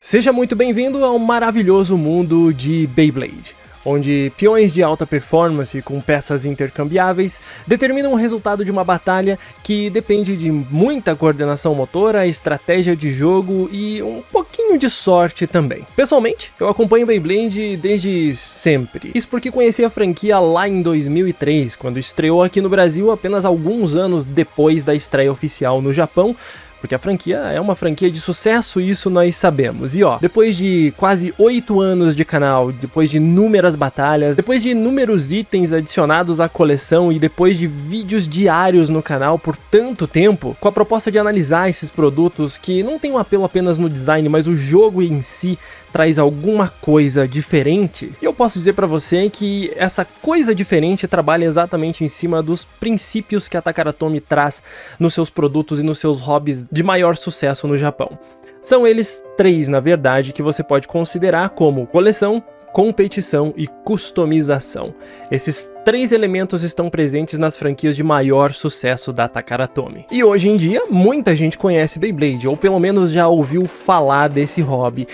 Seja muito bem-vindo ao maravilhoso mundo de Beyblade, onde peões de alta performance com peças intercambiáveis determinam o resultado de uma batalha que depende de muita coordenação motora, estratégia de jogo e um pouquinho de sorte também. Pessoalmente, eu acompanho Beyblade desde sempre. Isso porque conheci a franquia lá em 2003, quando estreou aqui no Brasil apenas alguns anos depois da estreia oficial no Japão, porque a franquia é uma franquia de sucesso e isso nós sabemos. E ó, depois de quase 8 anos de canal, depois de inúmeras batalhas, depois de inúmeros itens adicionados à coleção e depois de vídeos diários no canal por tanto tempo, com a proposta de analisar esses produtos que não tem um apelo apenas no design, mas o jogo em si traz alguma coisa diferente, e eu posso dizer pra você que essa coisa diferente trabalha exatamente em cima dos princípios que a Takara Tomy traz nos seus produtos e nos seus hobbies de maior sucesso no Japão. São eles 3, na verdade, que você pode considerar como coleção, competição e customização. Esses 3 elementos estão presentes nas franquias de maior sucesso da Takara Tomy. E hoje em dia, muita gente conhece Beyblade, ou pelo menos já ouviu falar desse hobby.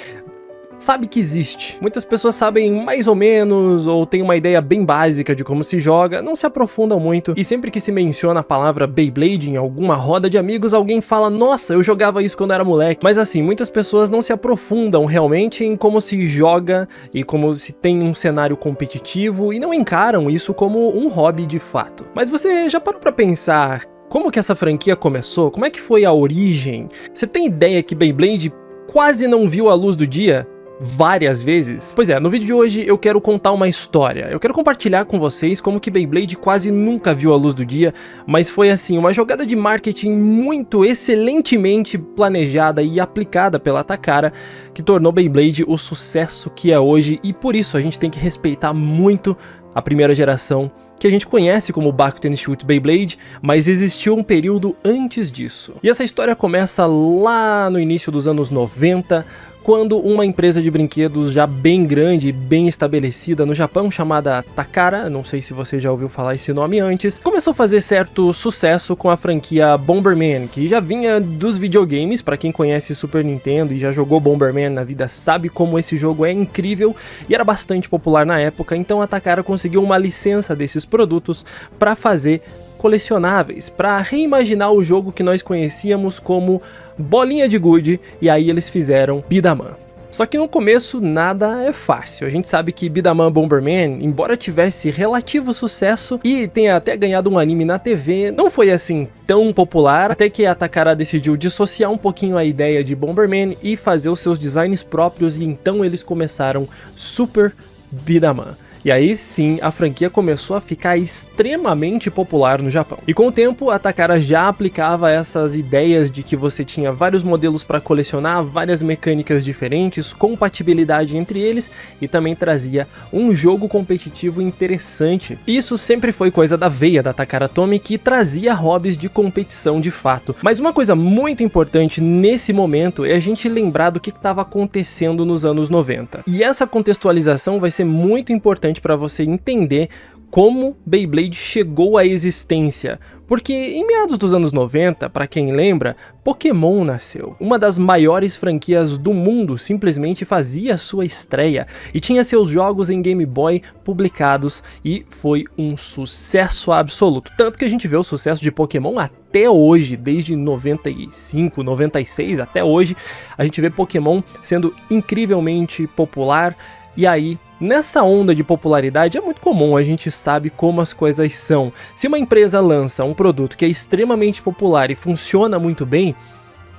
Sabe que existe. Muitas pessoas sabem mais ou menos, ou tem uma ideia bem básica de como se joga, não se aprofundam muito, e sempre que se menciona a palavra Beyblade em alguma roda de amigos, alguém fala, nossa, eu jogava isso quando era moleque. Mas assim, muitas pessoas não se aprofundam realmente em como se joga e como se tem um cenário competitivo, e não encaram isso como um hobby de fato. Mas você já parou pra pensar como que essa franquia começou? Como é que foi a origem? Você tem ideia que Beyblade quase não viu a luz do dia várias vezes? Pois é, no vídeo de hoje eu quero contar uma história. Eu quero compartilhar com vocês como que Beyblade quase nunca viu a luz do dia, mas foi assim, uma jogada de marketing muito excelentemente planejada e aplicada pela Takara, que tornou Beyblade o sucesso que é hoje, e por isso a gente tem que respeitar muito a primeira geração, que a gente conhece como Bakuten Shoot Beyblade, mas existiu um período antes disso. E essa história começa lá no início dos anos 90, quando uma empresa de brinquedos já bem grande e bem estabelecida no Japão, chamada Takara, não sei se você já ouviu falar esse nome antes, começou a fazer certo sucesso com a franquia Bomberman, que já vinha dos videogames. Para quem conhece Super Nintendo e já jogou Bomberman na vida sabe como esse jogo é incrível e era bastante popular na época, então a Takara conseguiu uma licença desses produtos para fazer colecionáveis, para reimaginar o jogo que nós conhecíamos como bolinha de gude, e aí eles fizeram Bidaman. Só que no começo nada é fácil. A gente sabe que Bidaman Bomberman, embora tivesse relativo sucesso e tenha até ganhado um anime na TV, não foi assim tão popular, até que a Takara decidiu dissociar um pouquinho a ideia de Bomberman e fazer os seus designs próprios, e então eles começaram Super Bidaman. E aí sim, a franquia começou a ficar extremamente popular no Japão. E com o tempo, a Takara já aplicava essas ideias de que você tinha vários modelos para colecionar, várias mecânicas diferentes, compatibilidade entre eles, e também trazia um jogo competitivo interessante. Isso sempre foi coisa da veia da Takara Tomy, que trazia hobbies de competição de fato. Mas uma coisa muito importante nesse momento é a gente lembrar do que estava acontecendo nos anos 90. E essa contextualização vai ser muito importante para você entender como Beyblade chegou à existência, porque em meados dos anos 90, para quem lembra, Pokémon nasceu. Uma das maiores franquias do mundo simplesmente fazia sua estreia e tinha seus jogos em Game Boy publicados, e foi um sucesso absoluto. Tanto que a gente vê o sucesso de Pokémon até hoje, desde 95, 96 até hoje, a gente vê Pokémon sendo incrivelmente popular. E aí, nessa onda de popularidade, é muito comum, a gente sabe como as coisas são. Se uma empresa lança um produto que é extremamente popular e funciona muito bem,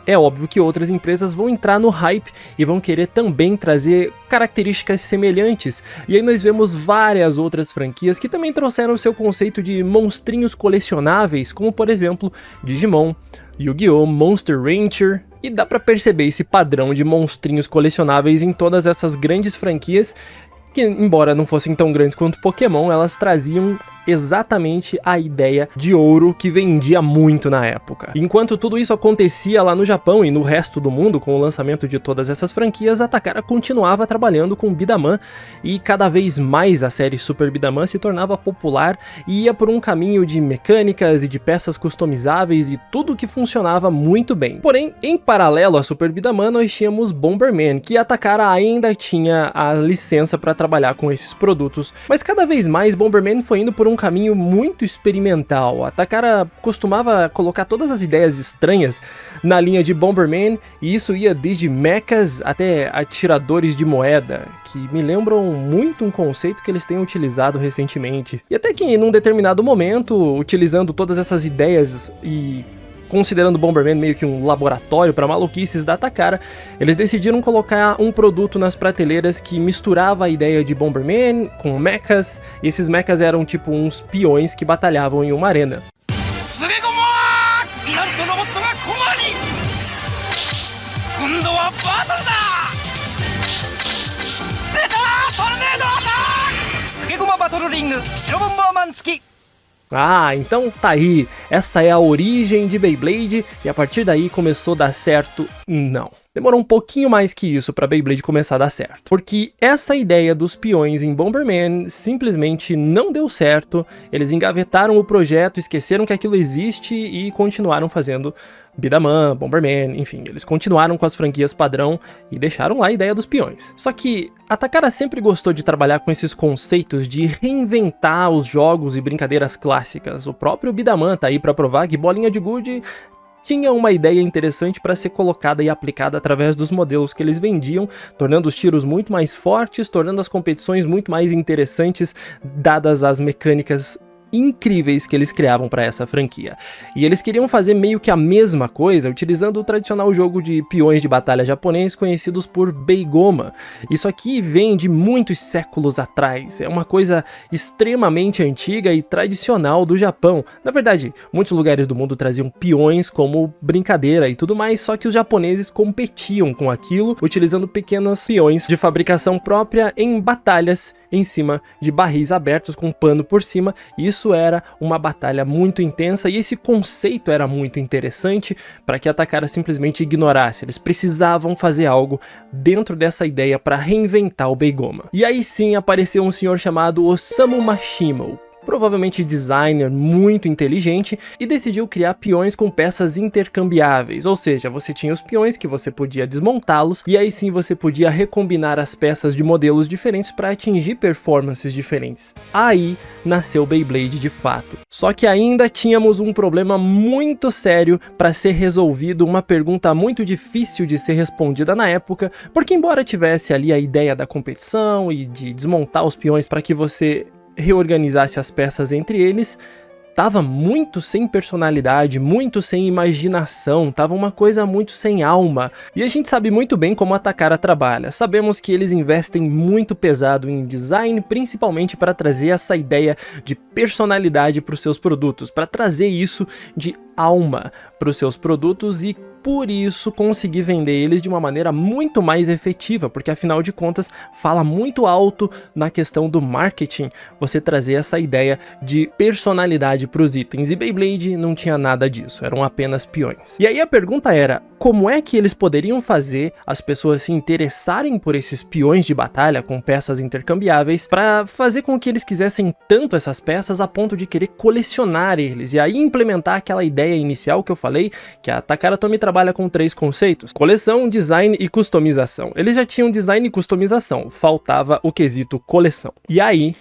é óbvio que outras empresas vão entrar no hype e vão querer também trazer características semelhantes. E aí nós vemos várias outras franquias que também trouxeram o seu conceito de monstrinhos colecionáveis, como por exemplo, Digimon, Yu-Gi-Oh!, Monster Rancher. E dá pra perceber esse padrão de monstrinhos colecionáveis em todas essas grandes franquias, que embora não fossem tão grandes quanto Pokémon, elas traziam exatamente a ideia de ouro que vendia muito na época. Enquanto tudo isso acontecia lá no Japão e no resto do mundo, com o lançamento de todas essas franquias, a Takara continuava trabalhando com Beat'em e cada vez mais a série Super Beat'em se tornava popular e ia por um caminho de mecânicas e de peças customizáveis e tudo que funcionava muito bem. Porém, em paralelo a Super Beat'em, nós tínhamos Bomberman, que a Takara ainda tinha a licença para trabalhar com esses produtos, mas cada vez mais Bomberman foi indo por um caminho muito experimental. A Takara costumava colocar todas as ideias estranhas na linha de Bomberman, e isso ia desde mechas até atiradores de moeda, que me lembram muito um conceito que eles têm utilizado recentemente. E até que num determinado momento, utilizando todas essas ideias e considerando Bomberman meio que um laboratório para maluquices da Takara, eles decidiram colocar um produto nas prateleiras que misturava a ideia de Bomberman com mechas, e esses mechas eram tipo uns peões que batalhavam em uma arena. Ah, então tá aí, essa é a origem de Beyblade, e a partir daí começou a dar certo? Não. Demorou um pouquinho mais que isso pra Beyblade começar a dar certo, porque essa ideia dos peões em Bomberman simplesmente não deu certo. Eles engavetaram o projeto, esqueceram que aquilo existe e continuaram fazendo Beat'em, Bomberman, enfim, eles continuaram com as franquias padrão e deixaram lá a ideia dos peões. Só que a Takara sempre gostou de trabalhar com esses conceitos de reinventar os jogos e brincadeiras clássicas. O próprio Beat'em tá aí pra provar que bolinha de gude tinha uma ideia interessante para ser colocada e aplicada através dos modelos que eles vendiam, tornando os tiros muito mais fortes, tornando as competições muito mais interessantes, dadas as mecânicas incríveis que eles criavam para essa franquia. E eles queriam fazer meio que a mesma coisa, utilizando o tradicional jogo de peões de batalha japonês conhecidos por Beigoma. Isso aqui vem de muitos séculos atrás, é uma coisa extremamente antiga e tradicional do Japão. Na verdade, muitos lugares do mundo traziam peões como brincadeira e tudo mais, só que os japoneses competiam com aquilo, utilizando pequenos peões de fabricação própria em batalhas em cima de barris abertos com pano por cima. Isso era uma batalha muito intensa e esse conceito era muito interessante para que a Takara simplesmente ignorasse. Eles precisavam fazer algo dentro dessa ideia para reinventar o Beigoma. E aí sim apareceu um senhor chamado Osamu Mashimo, provavelmente designer muito inteligente, e decidiu criar peões com peças intercambiáveis, ou seja, você tinha os peões que você podia desmontá-los e aí sim você podia recombinar as peças de modelos diferentes para atingir performances diferentes. Aí nasceu Beyblade de fato. Só que ainda tínhamos um problema muito sério para ser resolvido, uma pergunta muito difícil de ser respondida na época, porque embora tivesse ali a ideia da competição e de desmontar os peões para que você reorganizasse as peças entre eles, tava muito sem personalidade, muito sem imaginação, tava uma coisa muito sem alma. E a gente sabe muito bem como a Takara trabalha. Sabemos que eles investem muito pesado em design, principalmente para trazer essa ideia de personalidade para os seus produtos, para trazer isso de alma para os seus produtos e por isso conseguir vender eles de uma maneira muito mais efetiva, porque afinal de contas fala muito alto na questão do marketing você trazer essa ideia de personalidade para os itens, e Beyblade não tinha nada disso, eram apenas peões. E aí a pergunta era, como é que eles poderiam fazer as pessoas se interessarem por esses peões de batalha com peças intercambiáveis para fazer com que eles quisessem tanto essas peças a ponto de querer colecionar eles, e aí implementar aquela ideia inicial que eu falei, que a Takara Tomy trabalha com 3 conceitos: coleção, design e customização. Eles já tinham design e customização, faltava o quesito coleção. E aí,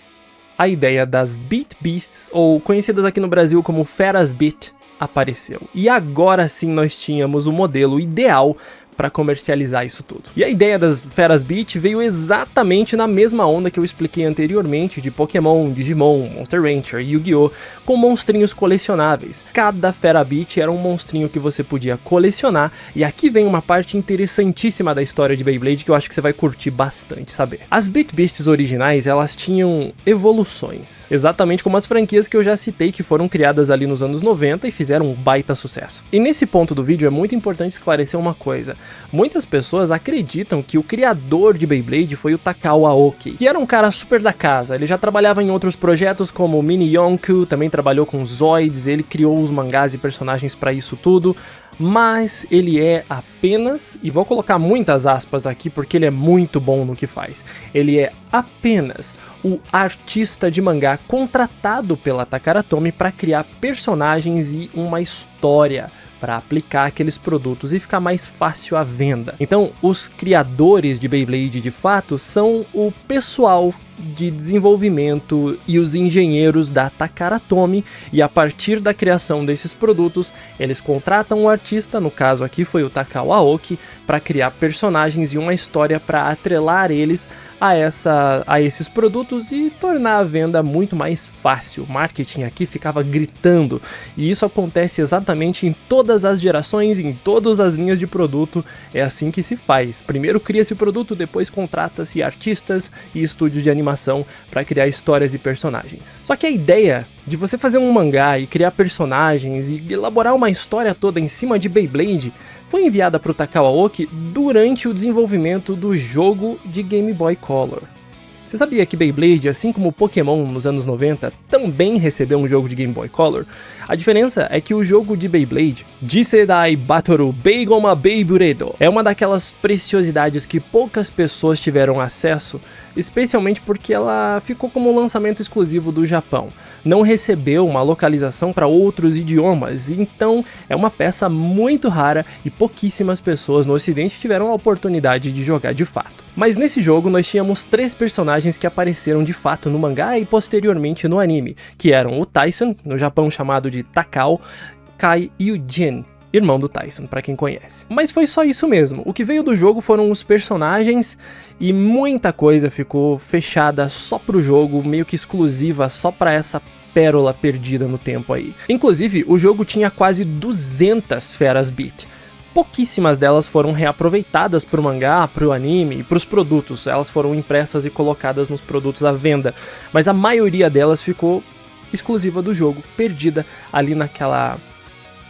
a ideia das Beat Beasts, ou conhecidas aqui no Brasil como Feras Beat, apareceu. E agora sim nós tínhamos o modelo ideal para comercializar isso tudo. E a ideia das Feras Beat veio exatamente na mesma onda que eu expliquei anteriormente de Pokémon, Digimon, Monster Rancher e Yu-Gi-Oh! Com monstrinhos colecionáveis. Cada Fera Beat era um monstrinho que você podia colecionar, e aqui vem uma parte interessantíssima da história de Beyblade que eu acho que você vai curtir bastante saber. As Beat Beasts originais, elas tinham evoluções, exatamente como as franquias que eu já citei, que foram criadas ali nos anos 90 e fizeram um baita sucesso. E nesse ponto do vídeo é muito importante esclarecer uma coisa: Muitas pessoas acreditam que o criador de Beyblade foi o Takao Aoki, que era um cara super da casa. Ele já trabalhava em outros projetos como Mini Yonku, também trabalhou com Zoids, ele criou os mangás e personagens para isso tudo. Mas ele é apenas, e vou colocar muitas aspas aqui porque ele é muito bom no que faz, ele é apenas o artista de mangá contratado pela Takara Tomy para criar personagens e uma história para aplicar aqueles produtos e ficar mais fácil a venda. Então, os criadores de Beyblade de fato são o pessoal de desenvolvimento e os engenheiros da Takara Tomy, e a partir da criação desses produtos, eles contratam o artista, no caso aqui foi o Takao Aoki, para criar personagens e uma história para atrelar eles a esses produtos e tornar a venda muito mais fácil. O marketing aqui ficava gritando, e isso acontece exatamente em todas as gerações, em todas as linhas de produto, é assim que se faz. Primeiro cria-se o produto, depois contrata-se artistas e estúdios de animação para criar histórias e personagens. Só que a ideia de você fazer um mangá e criar personagens e elaborar uma história toda em cima de Beyblade foi enviada para o Takao Aoki durante o desenvolvimento do jogo de Game Boy Color. Você sabia que Beyblade, assim como Pokémon nos anos 90, também recebeu um jogo de Game Boy Color? A diferença é que o jogo de Beyblade, Jisedai Batoru Beigoma Beyburedo, é uma daquelas preciosidades que poucas pessoas tiveram acesso, especialmente porque ela ficou como lançamento exclusivo do Japão. Não recebeu uma localização para outros idiomas, então é uma peça muito rara e pouquíssimas pessoas no ocidente tiveram a oportunidade de jogar de fato. Mas nesse jogo nós tínhamos 3 personagens que apareceram de fato no mangá e posteriormente no anime, que eram o Tyson, no Japão chamado de Takao, Kai e o Jin, irmão do Tyson, pra quem conhece. Mas foi só isso mesmo. O que veio do jogo foram os personagens e muita coisa ficou fechada só pro jogo, meio que exclusiva só pra essa pérola perdida no tempo aí. Inclusive, o jogo tinha quase 200 feras beat. Pouquíssimas delas foram reaproveitadas pro mangá, pro anime e pros produtos. Elas foram impressas e colocadas nos produtos à venda, mas a maioria delas ficou exclusiva do jogo, perdida ali naquela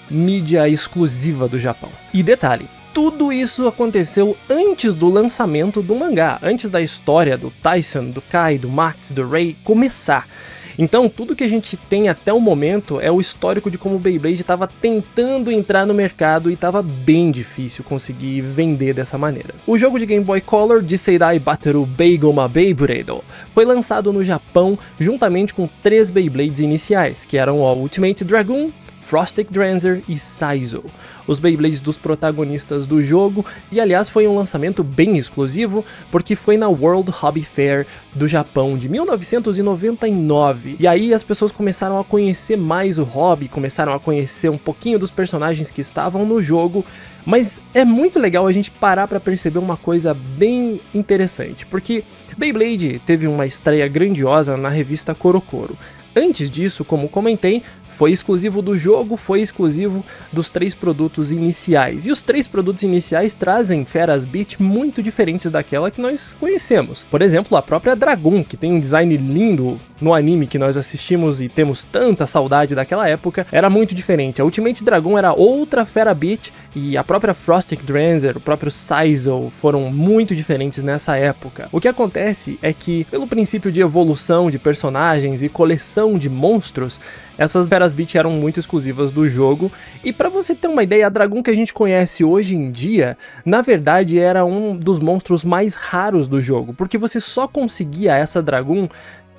mídia exclusiva do Japão. E detalhe, tudo isso aconteceu antes do lançamento do mangá, antes da história do Tyson, do Kai, do Max, do Ray começar. Então tudo que a gente tem até o momento é o histórico de como o Beyblade estava tentando entrar no mercado e estava bem difícil conseguir vender dessa maneira. O jogo de Game Boy Color, Jisedai Batoru Beigoma Beyburedo, foi lançado no Japão juntamente com 3 Beyblades iniciais, que eram o Ultimate Dragoon, Frostic Drancer e Saizo, os Beyblades dos protagonistas do jogo, e aliás foi um lançamento bem exclusivo, porque foi na World Hobby Fair do Japão de 1999, e aí as pessoas começaram a conhecer mais o hobby, começaram a conhecer um pouquinho dos personagens que estavam no jogo, mas é muito legal a gente parar para perceber uma coisa bem interessante, porque Beyblade teve uma estreia grandiosa na revista CoroCoro. Antes disso, como comentei, foi exclusivo do jogo, foi exclusivo dos 3 produtos iniciais. E os 3 produtos iniciais trazem feras beat muito diferentes daquela que nós conhecemos. Por exemplo, a própria Dragoon, que tem um design lindo no anime que nós assistimos e temos tanta saudade daquela época, era muito diferente. A Ultimate Dragoon era outra fera beat e a própria Frostic Drancer, o próprio Saizo foram muito diferentes nessa época. O que acontece é que, pelo princípio de evolução de personagens e coleção de monstros, essas feras beat eram muito exclusivas do jogo, e pra você ter uma ideia, a Dragoon que a gente conhece hoje em dia, na verdade era um dos monstros mais raros do jogo, porque você só conseguia essa Dragoon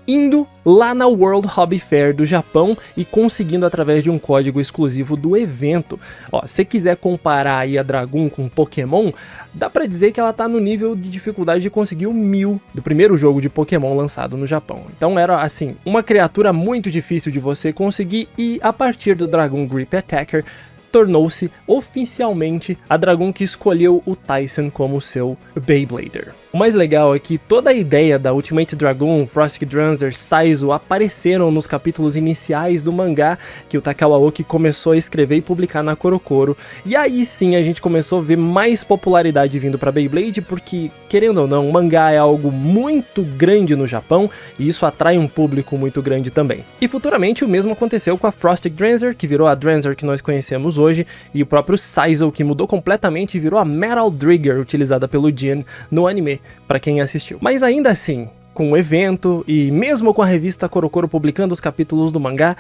indo lá na World Hobby Fair do Japão e conseguindo através de um código exclusivo do evento. Ó, se quiser comparar aí a Dragoon com Pokémon, dá pra dizer que ela tá no nível de dificuldade de conseguir o 1000 do primeiro jogo de Pokémon lançado no Japão. Então era assim, uma criatura muito difícil de você conseguir, e a partir do Dragoon Grip Attacker tornou-se oficialmente a Dragoon que escolheu o Tyson como seu Beyblader. O mais legal é que toda a ideia da Ultimate Dragoon, Frostic Dranzer, Saizo apareceram nos capítulos iniciais do mangá que o Takao Aoki começou a escrever e publicar na CoroCoro. E aí sim a gente começou a ver mais popularidade vindo pra Beyblade, porque, querendo ou não, o mangá é algo muito grande no Japão e isso atrai um público muito grande também. E futuramente o mesmo aconteceu com a Frostic Dranzer, que virou a Dranzer que nós conhecemos hoje, e o próprio Saizo, que mudou completamente e virou a Metal Drigger utilizada pelo Jin no anime, pra quem assistiu. Mas ainda assim, com o evento e mesmo com a revista CoroCoro publicando os capítulos do mangá,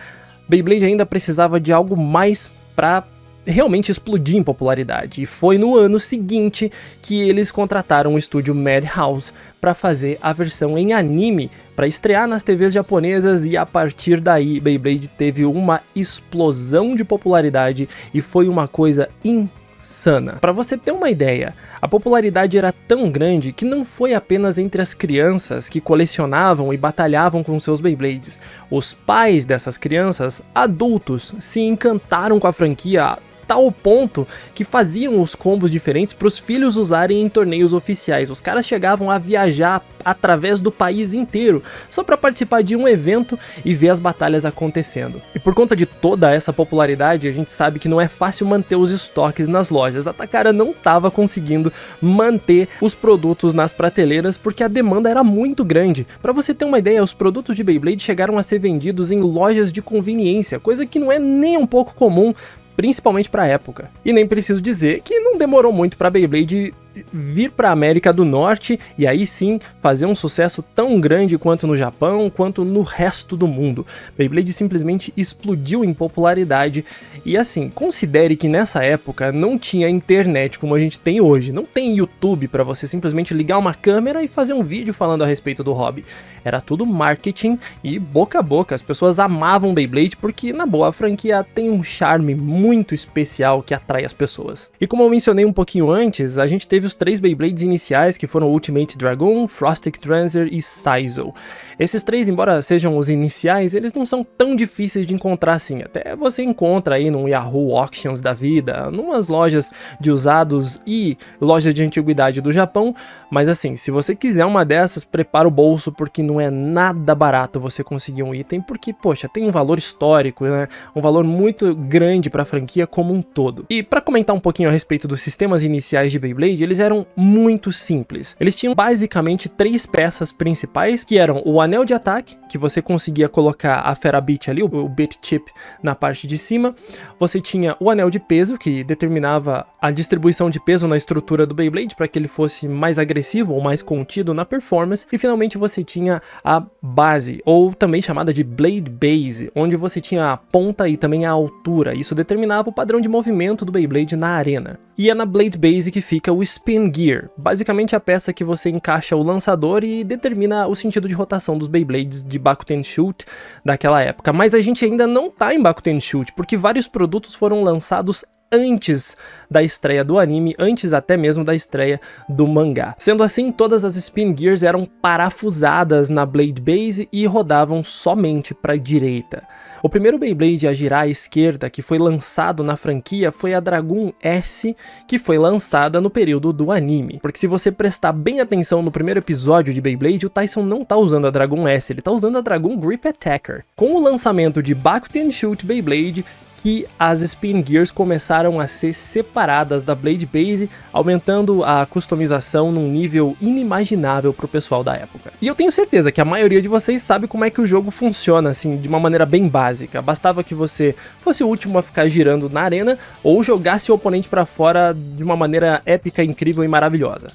Beyblade ainda precisava de algo mais pra realmente explodir em popularidade, e foi no ano seguinte que eles contrataram o estúdio Madhouse para fazer a versão em anime para estrear nas TVs japonesas, e a partir daí Beyblade teve uma explosão de popularidade e foi uma coisa insana. Para você ter uma ideia, a popularidade era tão grande que não foi apenas entre as crianças que colecionavam e batalhavam com seus Beyblades. Os pais dessas crianças, adultos, se encantaram com a franquia a tal ponto que faziam os combos diferentes para os filhos usarem em torneios oficiais. Os caras chegavam a viajar através do país inteiro só para participar de um evento e ver as batalhas acontecendo. E por conta de toda essa popularidade, a gente sabe que não é fácil manter os estoques nas lojas. A Takara não estava conseguindo manter os produtos nas prateleiras porque a demanda era muito grande. Para você ter uma ideia, os produtos de Beyblade chegaram a ser vendidos em lojas de conveniência, coisa que não é nem um pouco comum, principalmente para a época. E nem preciso dizer que não demorou muito para Beyblade vir para a América do Norte e aí sim fazer um sucesso tão grande quanto no Japão, quanto no resto do mundo. Beyblade simplesmente explodiu em popularidade e assim, considere que nessa época não tinha internet como a gente tem hoje, não tem YouTube para você simplesmente ligar uma câmera e fazer um vídeo falando a respeito do hobby. Era tudo marketing e boca a boca, as pessoas amavam Beyblade porque, na boa, a franquia tem um charme muito especial que atrai as pessoas. E como eu mencionei um pouquinho antes, a gente teve os 3 Beyblades iniciais, que foram Ultimate Dragoon, Frostic Dranzer e Saizo. Esses 3, embora sejam os iniciais, eles não são tão difíceis de encontrar assim. Até você encontra aí no Yahoo Auctions da vida, numas lojas de usados e lojas de antiguidade do Japão. Mas assim, se você quiser uma dessas, prepara o bolso, porque não é nada barato você conseguir um item, porque, poxa, tem um valor histórico, né? Um valor muito grande para a franquia como um todo. E para comentar um pouquinho a respeito dos sistemas iniciais de Beyblade, eles eram muito simples. Eles tinham basicamente 3 peças principais, que eram o anel de ataque, que você conseguia colocar a Fera Beat ali, o Beat Chip na parte de cima. Você tinha o anel de peso, que determinava a distribuição de peso na estrutura do Beyblade para que ele fosse mais agressivo ou mais contido na performance. E finalmente você tinha a base, ou também chamada de Blade Base, onde você tinha a ponta e também a altura. Isso determinava o padrão de movimento do Beyblade na arena. E é na Blade Base que fica o Spin Gear, basicamente a peça que você encaixa o lançador e determina o sentido de rotação dos Beyblades de Bakuten Shoot daquela época. Mas a gente ainda não tá em Bakuten Shoot, porque vários produtos foram lançados antes da estreia do anime, antes até mesmo da estreia do mangá. Sendo assim, todas as Spin Gears eram parafusadas na Blade Base e rodavam somente para a direita. O primeiro Beyblade a girar à esquerda que foi lançado na franquia foi a Dragoon S, que foi lançada no período do anime. Porque se você prestar bem atenção no primeiro episódio de Beyblade, o Tyson não tá usando a Dragoon S, ele tá usando a Dragoon Grip Attacker. Com o lançamento de Bakuten Shoot Beyblade, que as Spin Gears começaram a ser separadas da Blade Base, aumentando a customização num nível inimaginável pro pessoal da época. E eu tenho certeza que a maioria de vocês sabe como é que o jogo funciona, assim, de uma maneira bem básica. Bastava que você fosse o último a ficar girando na arena, ou jogasse o oponente pra fora de uma maneira épica, incrível e maravilhosa.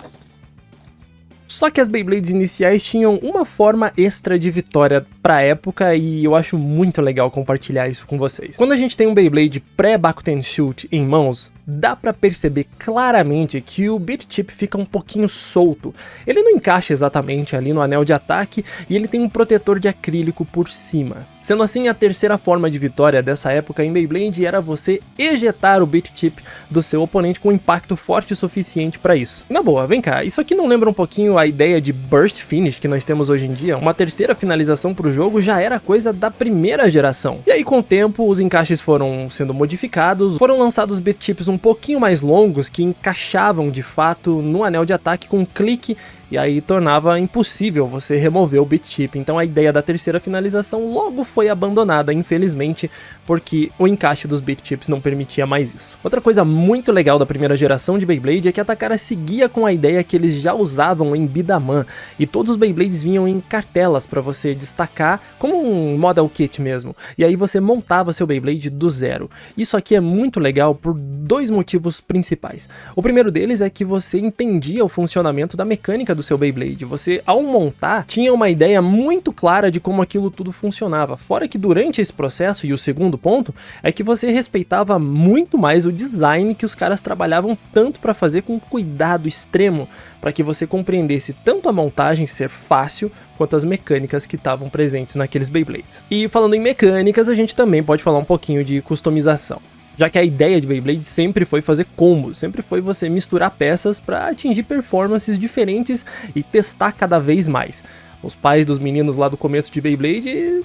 Só que as Beyblades iniciais tinham uma forma extra de vitória pra época e eu acho muito legal compartilhar isso com vocês. Quando a gente tem um Beyblade pré-Bakuten Shoot em mãos, dá pra perceber claramente que o Beat Chip fica um pouquinho solto. Ele não encaixa exatamente ali no anel de ataque e ele tem um protetor de acrílico por cima. Sendo assim, a terceira forma de vitória dessa época em Beyblade era você ejetar o Beat Chip do seu oponente com um impacto forte o suficiente pra isso. Na boa, vem cá, isso aqui não lembra um pouquinho a ideia de Burst Finish que nós temos hoje em dia? Uma terceira finalização pro jogo já era coisa da primeira geração. E aí com o tempo, os encaixes foram sendo modificados, foram lançados Beat Chips um pouquinho mais longos que encaixavam de fato no anel de ataque com um clique e aí tornava impossível você remover o bit chip. Então a ideia da terceira finalização logo foi abandonada, infelizmente, porque o encaixe dos bit chips não permitia mais isso. Outra coisa muito legal da primeira geração de Beyblade é que a Takara seguia com a ideia que eles já usavam em Bidaman, e todos os Beyblades vinham em cartelas para você destacar, como um model kit mesmo, e aí você montava seu Beyblade do zero. Isso aqui é muito legal por dois motivos principais. O primeiro deles é que você entendia o funcionamento da mecânica do seu Beyblade. Você, ao montar, tinha uma ideia muito clara de como aquilo tudo funcionava. Fora que durante esse processo, e o segundo ponto, é que você respeitava muito mais o design que os caras trabalhavam tanto para fazer com cuidado extremo, para que você compreendesse tanto a montagem ser fácil, quanto as mecânicas que estavam presentes naqueles Beyblades. E falando em mecânicas, a gente também pode falar um pouquinho de customização, já que a ideia de Beyblade sempre foi fazer combos, sempre foi você misturar peças para atingir performances diferentes e testar cada vez mais. Os pais dos meninos lá do começo de Beyblade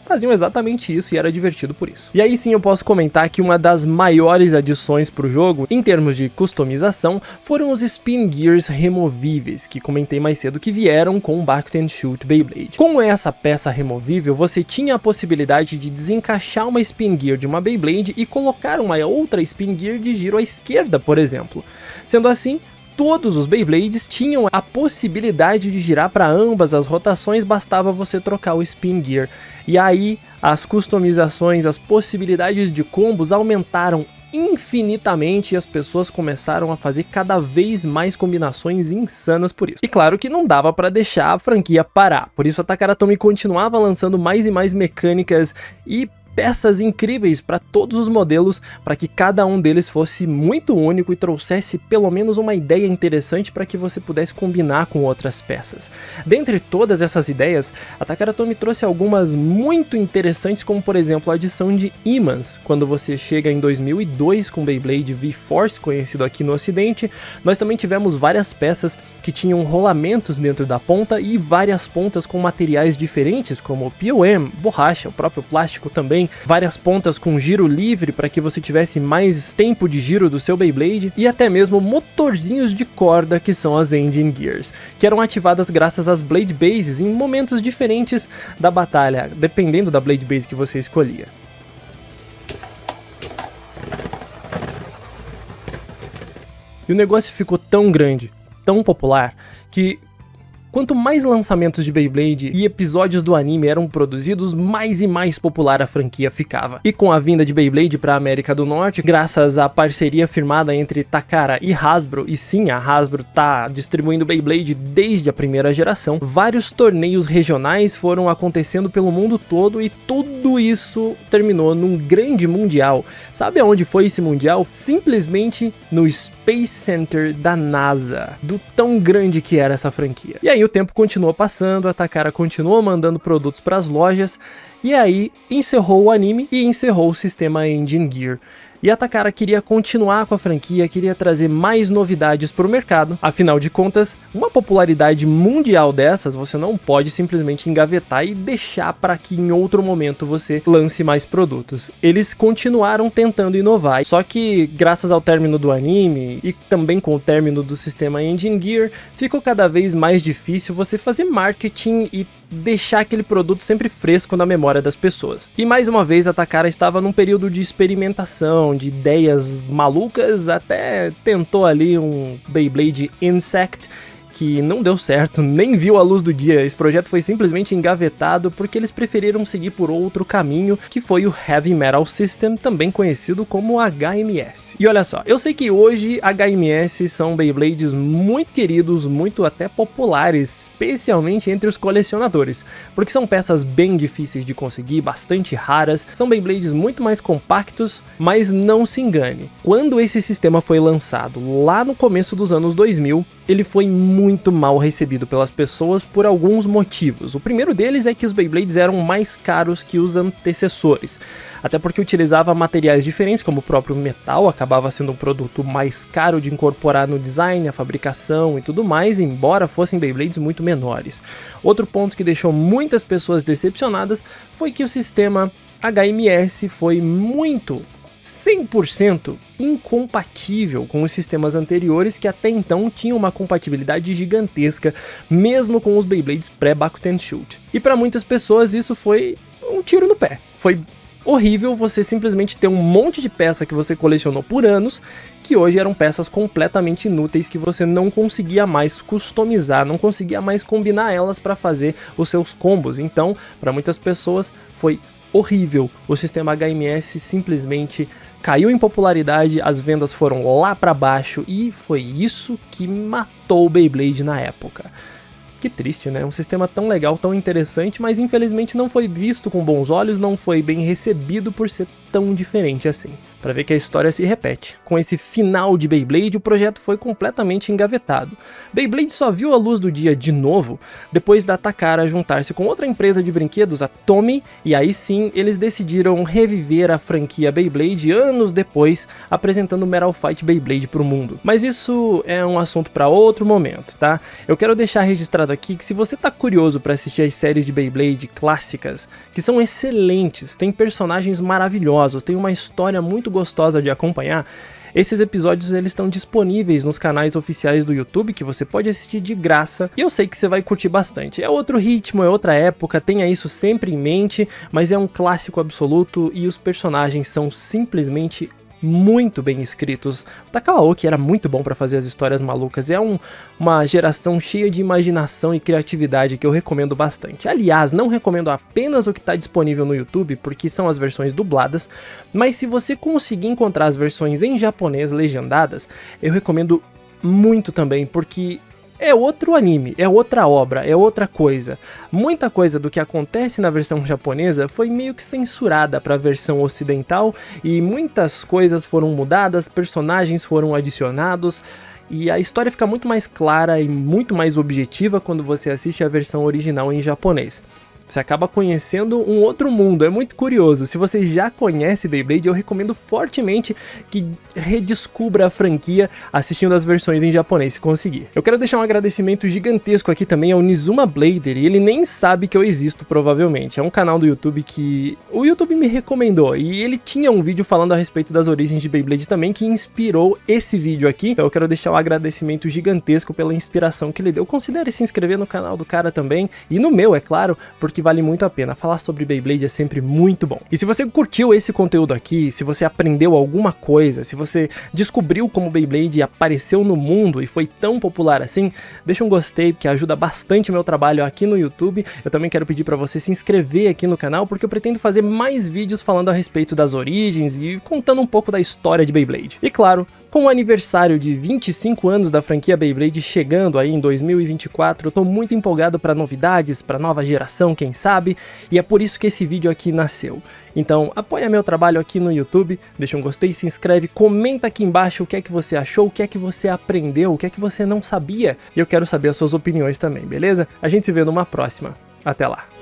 faziam exatamente isso e era divertido por isso. E aí sim eu posso comentar que uma das maiores adições para o jogo, em termos de customização, foram os Spin Gears removíveis, que comentei mais cedo, que vieram com o Back and Shoot Beyblade. Com essa peça removível, você tinha a possibilidade de desencaixar uma Spin Gear de uma Beyblade e colocar uma outra Spin Gear de giro à esquerda, por exemplo. Sendo assim, todos os Beyblades tinham a possibilidade de girar para ambas as rotações, bastava você trocar o Spin Gear. E aí, as customizações, as possibilidades de combos aumentaram infinitamente e as pessoas começaram a fazer cada vez mais combinações insanas por isso. E claro que não dava para deixar a franquia parar, por isso a Takara Tomy continuava lançando mais e mais mecânicas e peças incríveis para todos os modelos, para que cada um deles fosse muito único e trouxesse pelo menos uma ideia interessante para que você pudesse combinar com outras peças. Dentre todas essas ideias, a Takara Tomy trouxe algumas muito interessantes, como por exemplo a adição de ímãs. Quando você chega em 2002 com Beyblade V-Force, conhecido aqui no ocidente, nós também tivemos várias peças que tinham rolamentos dentro da ponta e várias pontas com materiais diferentes, como POM, borracha, o próprio plástico também, várias pontas com giro livre para que você tivesse mais tempo de giro do seu Beyblade, e até mesmo motorzinhos de corda, que são as Engine Gears, que eram ativadas graças às Blade Bases em momentos diferentes da batalha, dependendo da Blade Base que você escolhia. E o negócio ficou tão grande, tão popular, que quanto mais lançamentos de Beyblade e episódios do anime eram produzidos, mais e mais popular a franquia ficava. E com a vinda de Beyblade para a América do Norte, graças à parceria firmada entre Takara e Hasbro, e sim, a Hasbro tá distribuindo Beyblade desde a primeira geração, vários torneios regionais foram acontecendo pelo mundo todo e tudo isso terminou num grande mundial. Sabe aonde foi esse mundial? Simplesmente no Space Center da NASA, do tão grande que era essa franquia. E aí o tempo continuou passando, a Takara continuou mandando produtos para as lojas, e aí encerrou o anime e encerrou o sistema Engine Gear. E a Takara queria continuar com a franquia, queria trazer mais novidades para o mercado. Afinal de contas, uma popularidade mundial dessas você não pode simplesmente engavetar e deixar para que em outro momento você lance mais produtos. Eles continuaram tentando inovar, só que graças ao término do anime e também com o término do sistema Engine Gear, ficou cada vez mais difícil você fazer marketing e deixar aquele produto sempre fresco na memória das pessoas. E mais uma vez a Takara estava num período de experimentação, de ideias malucas, até tentou ali um Beyblade Insect, que não deu certo, nem viu a luz do dia. Esse projeto foi simplesmente engavetado porque eles preferiram seguir por outro caminho, que foi o Heavy Metal System, também conhecido como HMS. E olha só, eu sei que hoje HMS são Beyblades muito queridos, muito até populares, especialmente entre os colecionadores, porque são peças bem difíceis de conseguir, bastante raras, são Beyblades muito mais compactos, mas não se engane, quando esse sistema foi lançado lá no começo dos anos 2000, ele foi muito mal recebido pelas pessoas por alguns motivos. O primeiro deles é que os Beyblades eram mais caros que os antecessores, até porque utilizava materiais diferentes, como o próprio metal, acabava sendo um produto mais caro de incorporar no design, a fabricação e tudo mais, embora fossem Beyblades muito menores. Outro ponto que deixou muitas pessoas decepcionadas foi que o sistema HMS foi muito 100% incompatível com os sistemas anteriores que até então tinham uma compatibilidade gigantesca, mesmo com os Beyblades pré-Bakuten Shoot. E para muitas pessoas isso foi um tiro no pé. Foi horrível você simplesmente ter um monte de peça que você colecionou por anos, que hoje eram peças completamente inúteis que você não conseguia mais customizar, não conseguia mais combinar elas para fazer os seus combos. Então, para muitas pessoas foi horrível. O sistema HMS simplesmente caiu em popularidade, as vendas foram lá para baixo e foi isso que matou o Beyblade na época. Que triste, né? Um sistema tão legal, tão interessante, mas infelizmente não foi visto com bons olhos, não foi bem recebido por ser tão diferente assim. Para ver que a história se repete. Com esse final de Beyblade, o projeto foi completamente engavetado. Beyblade só viu a luz do dia de novo depois da Takara juntar-se com outra empresa de brinquedos, a Tomy, e aí sim eles decidiram reviver a franquia Beyblade anos depois, apresentando Metal Fight Beyblade para o mundo. Mas isso é um assunto para outro momento, tá? Eu quero deixar registrado aqui que se você tá curioso para assistir as séries de Beyblade clássicas, que são excelentes, tem personagens maravilhosos, tem uma história muito gostosa de acompanhar, esses episódios eles estão disponíveis nos canais oficiais do YouTube, que você pode assistir de graça, e eu sei que você vai curtir bastante. É outro ritmo, é outra época, tenha isso sempre em mente, mas é um clássico absoluto e os personagens são simplesmente muito bem escritos. O Takaoki era muito bom para fazer as histórias malucas, é uma geração cheia de imaginação e criatividade que eu recomendo bastante. Aliás, não recomendo apenas o que está disponível no YouTube, porque são as versões dubladas, mas se você conseguir encontrar as versões em japonês legendadas, eu recomendo muito também, porque é outro anime, é outra obra, é outra coisa. Muita coisa do que acontece na versão japonesa foi meio que censurada para a versão ocidental e muitas coisas foram mudadas, personagens foram adicionados e a história fica muito mais clara e muito mais objetiva quando você assiste a versão original em japonês. Você acaba conhecendo um outro mundo, é muito curioso. Se você já conhece Beyblade, eu recomendo fortemente que redescubra a franquia assistindo as versões em japonês, se conseguir. Eu quero deixar um agradecimento gigantesco aqui também ao Nizuma Blader, e ele nem sabe que eu existo, provavelmente. É um canal do YouTube que o YouTube me recomendou, e ele tinha um vídeo falando a respeito das origens de Beyblade também, que inspirou esse vídeo aqui. Então eu quero deixar um agradecimento gigantesco pela inspiração que ele deu. Considere se inscrever no canal do cara também, e no meu, é claro, porque vale muito a pena. Falar sobre Beyblade é sempre muito bom. E se você curtiu esse conteúdo aqui, se você aprendeu alguma coisa, se você descobriu como Beyblade apareceu no mundo e foi tão popular assim, deixa um gostei, que ajuda bastante o meu trabalho aqui no YouTube. Eu também quero pedir para você se inscrever aqui no canal, porque eu pretendo fazer mais vídeos falando a respeito das origens e contando um pouco da história de Beyblade. E claro, com o aniversário de 25 anos da franquia Beyblade chegando aí em 2024, eu tô muito empolgado para novidades, para nova geração, quem sabe, e é por isso que esse vídeo aqui nasceu. Então apoia meu trabalho aqui no YouTube, deixa um gostei, se inscreve, comenta aqui embaixo o que é que você achou, o que é que você aprendeu, o que é que você não sabia, e eu quero saber as suas opiniões também, beleza? A gente se vê numa próxima. Até lá!